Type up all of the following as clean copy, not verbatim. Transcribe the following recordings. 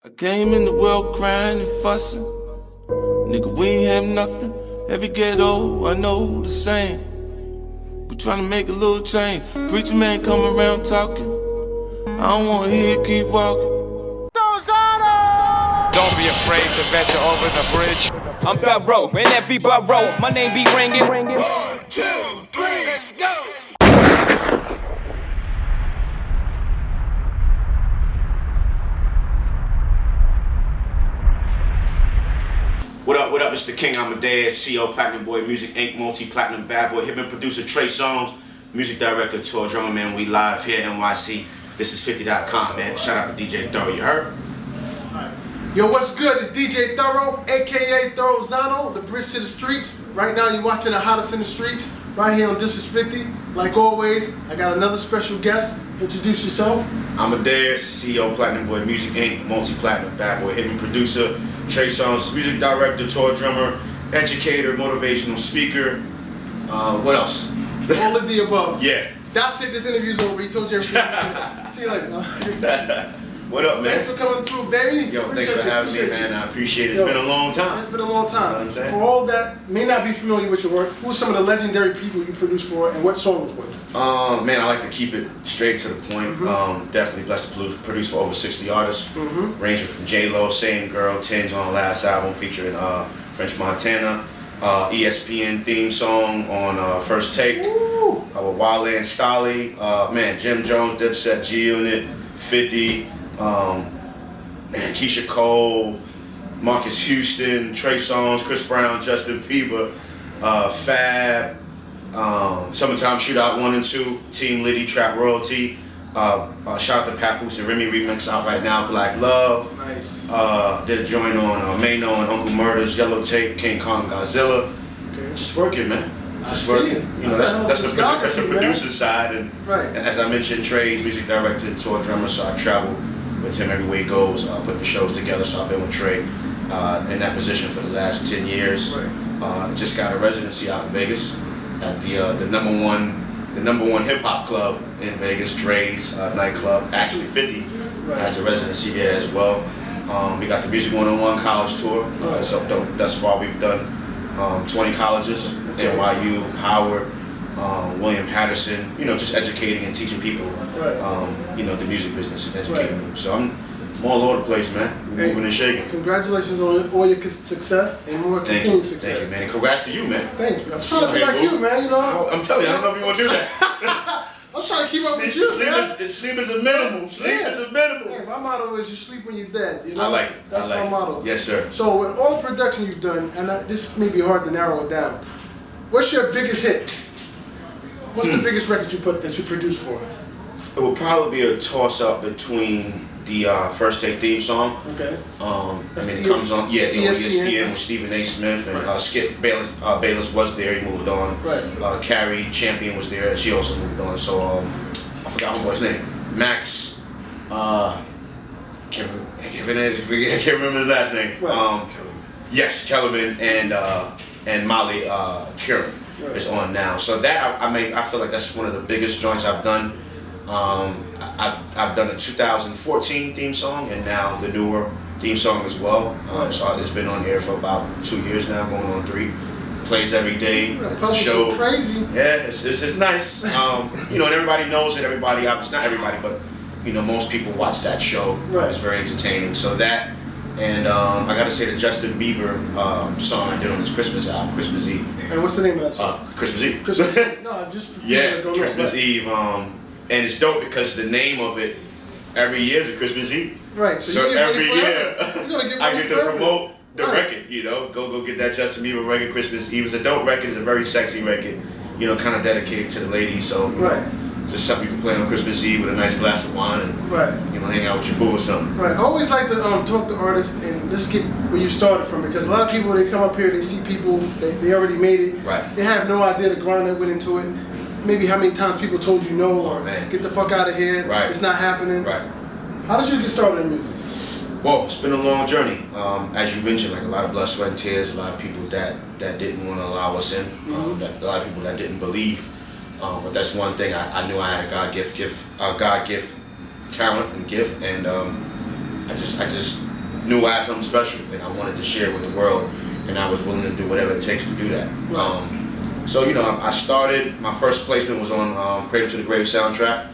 I came in the world crying and fussing. Nigga, we ain't have nothing. Every ghetto, I know the same. We tryna make a little change. Preacher man come around talking. I don't wanna hear it, keep walking. Don't be afraid to venture over the bridge. I'm Thoro, in every borough, my name be ringing. 1, 2, 3, let's go! What up, it's the King Amadeus, CEO Platinum Boy Music Inc., multi-platinum bad boy, hip-hop producer Trey Songz, music director, tour drummer, man. We live here in NYC. This is 50.com, man. Shout out to DJ Thoro, you heard? Yo, what's good? It's DJ Thoro, aka Thoro Zano, the bridge to the streets. Right now, you're watching the hottest in the streets, right here on This Is 50. Like always, I got another special guest. Introduce yourself. Amadeus, CEO Platinum Boy Music Inc., multi-platinum bad boy, hip-hop producer. Trey Songz, music director, tour drummer, educator, motivational speaker. What else? All of the above. Yeah. That's it. This interview's over. He told you everything. See you later. What up, man? Thanks for coming through, baby. Yo, thanks for having me, man. I appreciate it. It's been a long time. It's been a long time. You know what I'm saying? For all that may not be familiar with your work, who are some of the legendary people you produced for, and what song was with? Man, I like to keep it straight to the point. Definitely blessed to produce for over 60 artists, ranging from J-Lo, Same Girl, Tins on last album featuring French Montana, ESPN theme song on First Take, with Wale and Stolly, man, Jim Jones, Dipset, G-Unit, 50, Keisha Cole, Marcus Houston, Trey Songz, Chris Brown, Justin Bieber, Fab, Summertime Shootout 1 and 2, Team Liddy, Trap Royalty. Shout out to Papoose and Remy remix out right now, Black Love. Nice. Did a joint on Mano and Uncle Murder's Yellow Tape, King Kong, Godzilla. Okay. Just working, man. Just I see working. it. You know, that's the producer man. side, and as I mentioned, Trey's music director and tour drummer, so I travel with him everywhere he goes, putting the shows together. So I've been with Trey in that position for the last 10 years. Just got a residency out in Vegas at the number one hip hop club in Vegas, Dre's nightclub. Actually, 50 has a residency there as well. We got the Music 101 college tour. So thus far we've done 20 colleges, NYU, Howard, William Patterson, you know, just educating and teaching people, you know, the music business and educating them. So I'm all over the place, man. We're moving and shaking. Congratulations on all your success and more continued success. Thank you, man. And congrats to you, man. Thank you. I'm trying to be like you, man, you know. I'm telling you, I don't know if you want to do that. I'm trying to keep up with you, Sleep is a minimum. Sleep is a minimum. Yeah, my motto is you sleep when you're dead. You know? I like it. That's my motto. Yes, sir. So with all the production you've done, and this may be hard to narrow it down, what's your biggest hit? What's the biggest record that you produced for? It will probably be a toss-up between the First Take theme song. Okay. It comes on, ESPN with Stephen A. Smith, and Skip Bayless was there, he moved on. Carrie Champion was there, and she also moved on. So I forgot homeboy's name. Max, can't remember his last name. Yes, Kellerman and Molly Kieran is on now. So that I feel like that's one of the biggest joints I've done. I've done a 2014 theme song and now the newer theme song as well. So it's been on air for about 2 years now, going on 3. Plays every day. Show crazy. Yeah, it's nice. You know, and everybody knows it. Everybody, obviously not everybody, but you know, most people watch that show. It's very entertaining. So that, and I gotta say the Justin Bieber song I did on his Christmas album, Christmas Eve. And what's the name of that song? Christmas Eve. Christmas Eve. No, just Christmas Eve. And it's dope because the name of it every year is a Christmas Eve. Right. So every year I get to promote the record. You know, go get that Justin Bieber record, Christmas Eve. It's a dope record. It's a very sexy record. You know, kind of dedicated to the ladies. So you know, just something you can play on Christmas Eve with a nice glass of wine and you know, hang out with your boo or something. I always like to talk to artists and just get where you started from, because a lot of people, they come up here, they see people, they already made it. They have no idea the grind that went into it. Maybe how many times people told you no, or get the fuck out of here, it's not happening. How did you get started in music? Well, it's been a long journey. As you mentioned, like a lot of blood, sweat, and tears, a lot of people that didn't want to allow us in, a lot of people that didn't believe. But that's one thing I knew I had a God gift talent and gift, and I just knew I had something special that I wanted to share with the world, and I was willing to do whatever it takes to do that. So, you know, I started, my first placement was on Cradle to the Grave soundtrack,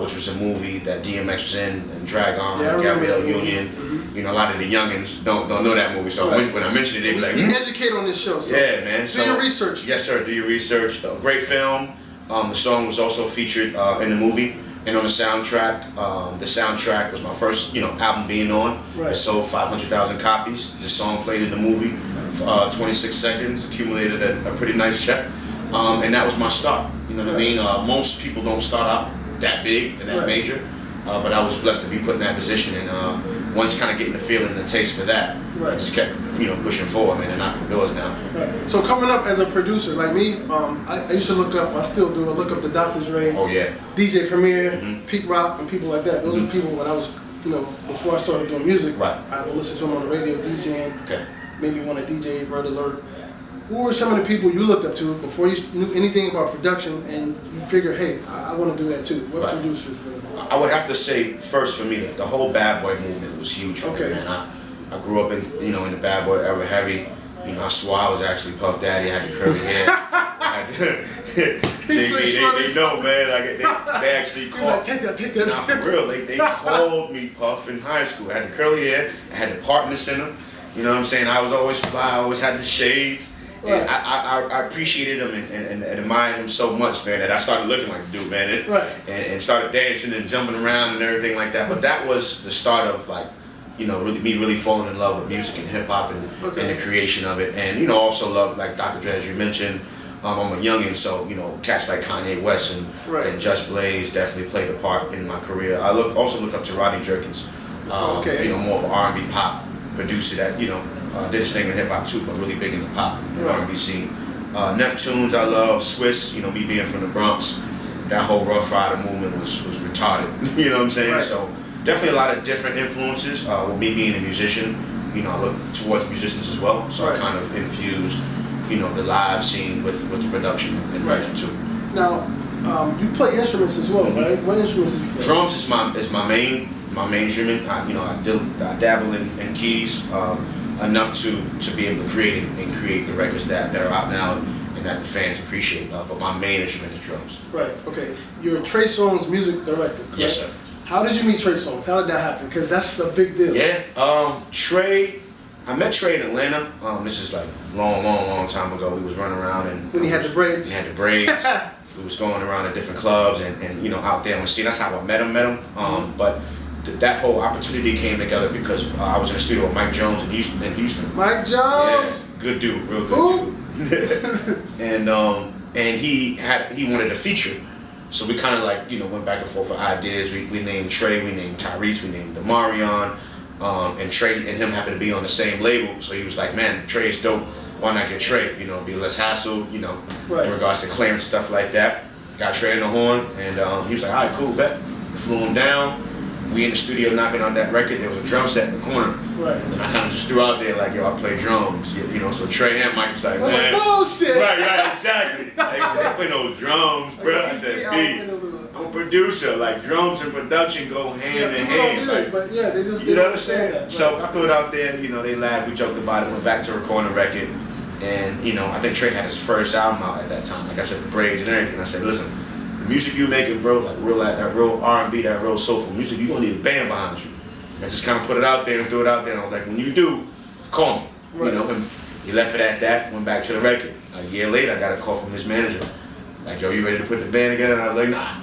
which was a movie that DMX was in, and Drag On, Gabrielle Union. You know, a lot of the youngins don't know that movie, so when I mention it, they be like, we educate on this show, so yeah, man. Do your research. Yes, sir, do your research. Great film. The song was also featured in the movie. And on the soundtrack was my first, you know, album being on. It sold 500,000 copies. The song played in the movie, 26 seconds, accumulated a pretty nice check. And that was my start. You know what I mean? Most people don't start out that big and that major, but I was blessed to be put in that position. And once kind of getting the feeling and the taste for that, I just kept, you know, pushing forward, man, and knocking doors down. So coming up as a producer, like me, I used to look up, I still do, I look up the Dr. Dre, DJ Premier, Pete Rock, and people like that. Those are people when I was, you know, before I started doing music, I would listen to them on the radio, DJing, maybe one of DJs, Red Alert. Who were some of the people you looked up to before you knew anything about production and you figured, hey, I want to do that too? What producers were? I would have to say, first for me, the whole bad boy movement was huge for me, man. I grew up in, you know, in the bad boy era heavy. You know, I swore I was actually Puff Daddy. I had the curly hair. They know, man. Like they actually called. Take that. Nah, for real. They called me Puff in high school. I had the curly hair. I had the part in the center. You know what I'm saying? I was always fly. I always had the shades. And I appreciated him and admired him so much, man, that I started looking like the dude, man, and started dancing and jumping around and everything like that. But that was the start of, like, you know, really falling in love with music and hip hop and the creation of it. And, you know, also loved, like Dr. Dre, as you mentioned. I'm a youngin', so, you know, cats like Kanye West and Just Blaze definitely played a part in my career. I also looked up to Rodney Jerkins, you know, more of an R&B pop producer that, you know, did his thing in hip hop too, but really big in the pop R&B scene. Neptunes, I love. Swiss, you know, me being from the Bronx, that whole Rough Rider movement was retarded. You know what I'm saying? So definitely a lot of different influences. With me being a musician, you know, I look towards musicians as well. So I kind of infused, you know, the live scene with the production and music too. Now, you play instruments as well, right? What instruments do you play? Drums is my main instrument. I dabble in keys. Enough to be able to create the records that are out now and that the fans appreciate. But my main instrument is drums. Right. Okay. You're Trey Songz music director. Correct? Yes, sir. How did you meet Trey Songz? How did that happen? Because that's a big deal. Yeah. Trey. I met Trey in Atlanta. This is like long time ago. We was running around and when he had the braids. He had the braids. We was going around to different clubs and you know, out there on the scene. That's how I met him. But that whole opportunity came together because I was in the studio with Mike Jones in Houston. Mike Jones. Yeah, good dude, real good dude. and he wanted a feature, so we kind of, like, you know, went back and forth for ideas. We named Trey, we named Tyrese, we named Demarion, and Trey and him happened to be on the same label, so he was like, man, Trey is dope. Why not get Trey? You know, be less hassle. You know, in regards to clearance and stuff like that. Got Trey in the horn, and he was like, all right, cool, bet. Flew him down. We in the studio knocking out that record. There was a drum set in the corner. And I kind of just threw out there like, yo, I play drums. You know, so Trey and Mike was like, man. Like, bullshit. Right, exactly. Like, I play no drums, bro. I said, I'm a producer. Like, drums and production go hand in hand. Like, but yeah, they just didn't understand that. So I threw it out there. You know, they laughed. We joked about it. Went back to recording the record. And, you know, I think Trey had his first album out at that time. Like I said, the braids and everything. I said, listen, the music you making, bro, like that real R&B, that real soulful music, you gonna need a band behind you. And I just kind of put it out there and threw it out there. And I was like, when you do, call me. You know, and he left it at that. Went back to the record. A year later, I got a call from his manager. Like, yo, you ready to put the band together? And I was like, nah.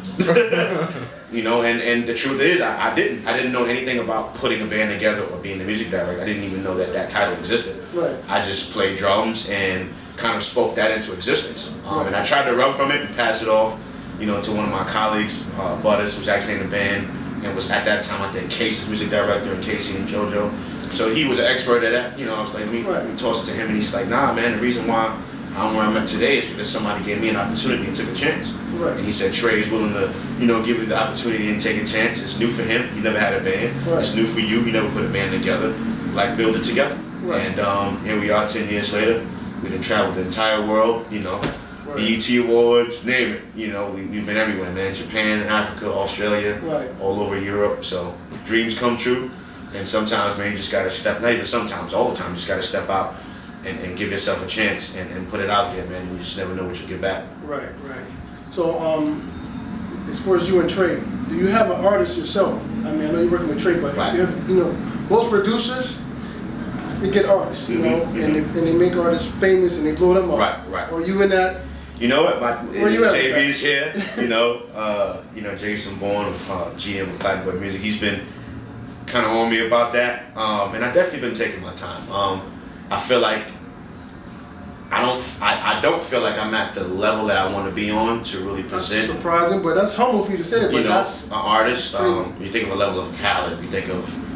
You know, and the truth is, I didn't know anything about putting a band together or being the music director. I didn't even know that title existed. I just played drums and kind of spoke that into existence. And I tried to run from it and pass it off, you know, to one of my colleagues, Butters, who's actually in the band, and was at that time, I think, Casey's music director, and Casey and JoJo. So he was an expert at that. You know, I was like, let me toss it to him, and he's like, nah, man, the reason why I'm where I'm at today is because somebody gave me an opportunity and took a chance. And he said, Trey is willing to, you know, give you the opportunity and take a chance. It's new for him. He never had a band. It's new for you. You never put a band together. Like, build it together. And here we are 10 years later. We done traveled the entire world, you know. BET Awards, name it. You know, we've been everywhere, man. Japan, Africa, Australia, all over Europe. So dreams come true. And sometimes, man, you just gotta step. Not even sometimes, all the time, you just gotta step out and give yourself a chance and put it out there, man. You just never know what you get back. Right. So, as far as you and Trey, do you have an artist yourself? I mean, I know you're working with Trey, but you have, most producers, they get artists, and they make artists famous and they blow them up. Right. Or you in that? You know what? Where you at? JB's here. Jason Bourne, GM of Platinum Boy Music. He's been kind of on me about that, and I've definitely been taking my time. I feel like I don't feel like I'm at the level that I want to be on to really present. That's surprising, but that's humble for you to say that. But that's an artist. You think of a level of Khaled. You think of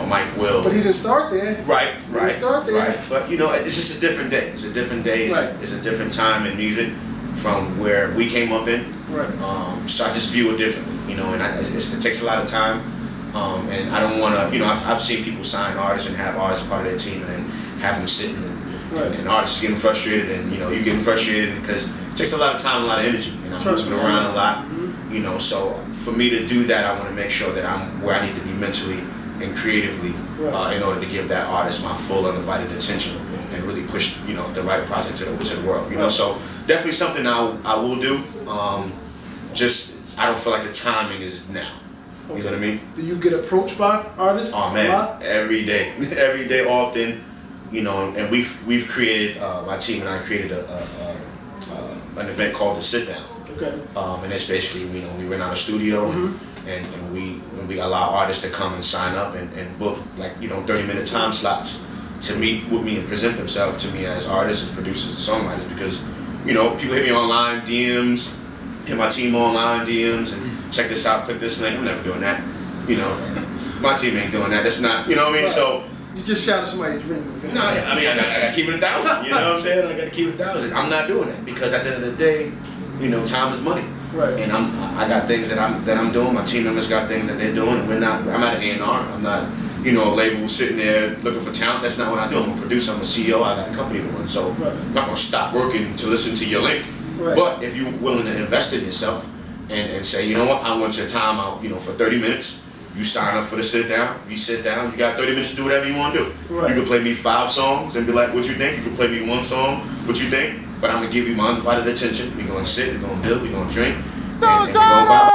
Mike Will. But he didn't start there. Right. He didn't start there. Right. But it's just a different day. It's a different day. It's a different time in music from where we came up in. Right. So I just view it differently. And it takes a lot of time. And I don't want to. I've seen people sign artists and have artists part of their team and then have them sitting and artists getting frustrated and you getting frustrated because it takes a lot of time, a lot of energy, and I'm moving around a lot. So for me to do that, I want to make sure that I'm where I need to be mentally and creatively in order to give that artist my full undivided attention and really push the right project to the world. So definitely something I will do. Just I don't feel like the timing is now. Okay. You know what I mean? Do you get approached by artists? Oh man, a lot? Every day, often. And we've created my team and I created an event called the Sit Down. Okay. And it's basically we rent out a studio and we allow artists to come and sign up and book 30-minute time slots to meet with me and present themselves to me as artists, as producers, and songwriters because people hit me online DMs, hit my team online DMs and check this out, click this link. I'm never doing that. My team ain't doing that. That's not what I mean. Right. So. You just shouted somebody's dream. Okay? No, I mean, I gotta keep it 1,000. You know what I'm saying? I gotta keep it 1,000. I'm not doing that because at the end of the day, time is money. Right. And I got things that I'm doing. My team members got things that they're doing. And I'm not an A&R. I'm not, a label sitting there looking for talent. That's not what I do. I'm a producer. I'm a CEO. I got a company to run. So I'm not gonna stop working to listen to your link. Right. But if you're willing to invest in yourself and say, you know what, I want your time out, for 30 minutes. You sign up for the sit down. You sit down. You got 30 minutes to do whatever you want to do. Right. You can play me 5 songs and be like, "What you think?" You can play me 1 song. "What you think?" But I'm gonna give you my undivided attention. We're gonna sit. We're gonna build. We're gonna drink. And we're gonna vibe